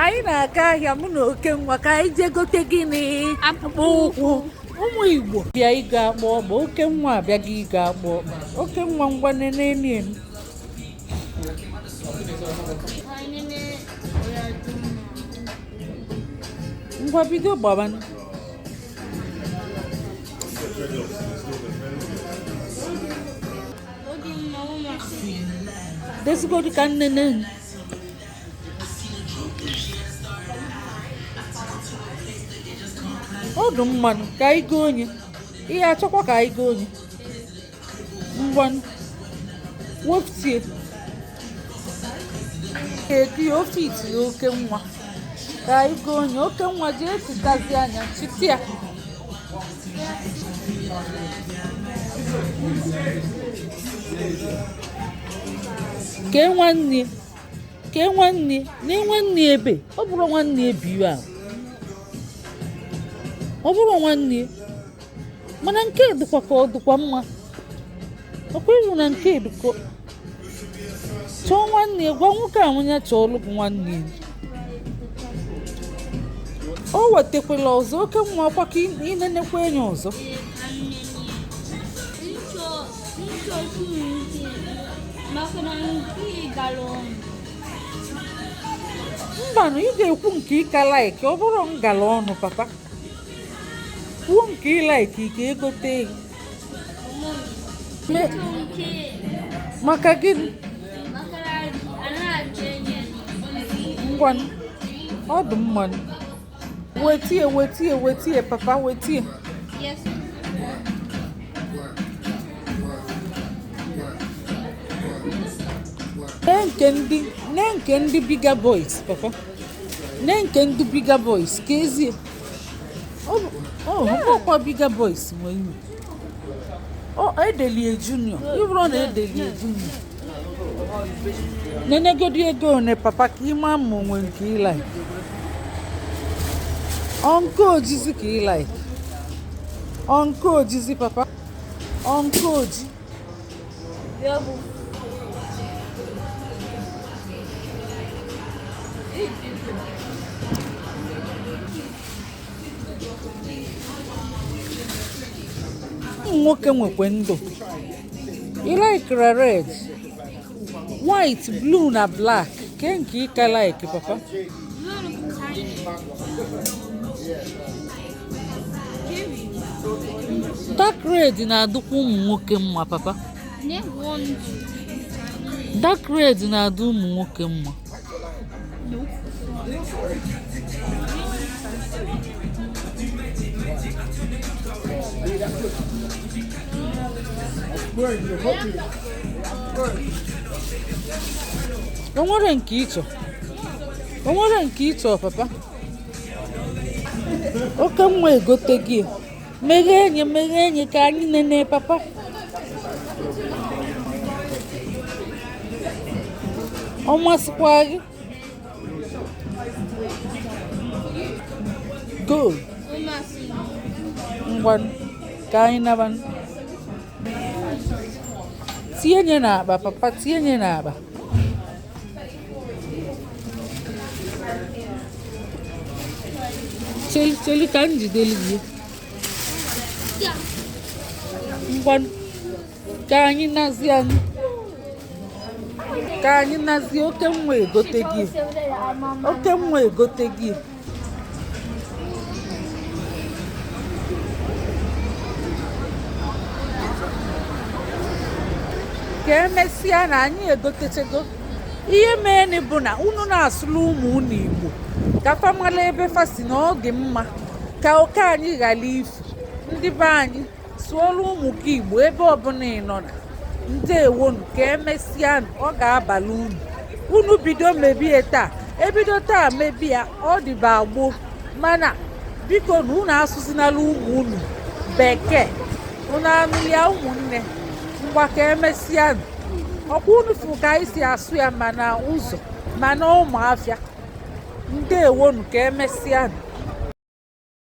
anyị na-aga ahịa mụ na oke nwa ka anyị jee gote gịnị akpụkpọ ụkwụ ụmụ Igbo bịa ịga akpọ ọkpa oke nwa abịaghị ịga akpọ ọkpa oke nwa ngwa nenenu ngwa bido gbabanụ desigodi ka nnene ọdụ mmanụ ka anyị goo onye ihe achọkwa ka anyị goo onye ngwanụ wepụtie eki ofe itiri oke nwa ka anyị goo onye oke nwa ji etitazi anya chiti ya kee nwanne na nwanne ebe ọ bụrụ nwanne ebe iwe ahụ ọ bụrụ nwanne mana nke dịkwa ka ọ dịkwa mma ọkwa ịrụ na nke dịkọ chọọ nwanne gwa nwoke ahụ ya chọọ ọlụ bụ nwanne o wetakwala ọzọ oke nwa ọkwa ka ịnenekwa enyi ọzọ mbanụ ị ga-ekwu nke ịka laiki ọ bụrụ ngala ọnụ papa kwuo nke ị laiki ka egote maka gịnị ngwanụ ọ dị mmanụ wetie papa wetie nee nke ndị biga boys papa nee nke ndị biga boys ka ezie ọkwa biga boys nwe iwu edelie junior ịbụrụ na edelie junior nenegodi ego one papa ka ịma ma onwe nke ịlaik ọnkụ ojizi ka ịlaik ọnkụ ojizi papa ọnkụ oji nwoke nwekwe ndụ ịlaikira red white blue na black ke nke ịka like papa dark red na-adụkwa ụmụ nwoke mma papa dark red na-adụ ụmụ nwoke mma o nwere nke ịchọ papa oke nwa egote gị meghee enyi ka anyị nene papa ọ masịkwa gị go ngwanụ ka anyị nabanụ tinye n'akpa papa tinye n'akpa cheli ka m jideli gị ngwanụ ka anyị nazie oke nwa egote gị ka emesịa na anyị egotechego ihe mere bụ na unu na-asụlụ ụmụ unu Igbo ka famala ebe fasi na ọ dị mma ka oke anyị ghara ifu ndị be anyị sụọlụ ụmụ gị Igbo ebe ọbụla ị nọ na ndewonu ka emesịa ọ ga-abalị unu bido mebie taa ebido taa mebie ọ dịba gboo mana biko na unu asụzinala ụmụ unu bekee unu anụlia ụmụnne ngwa ka emesịa ọkwa unu fụ ka anyị si asụ ya mana ụzọ mana ụmụafịa ndewonu ka emesịa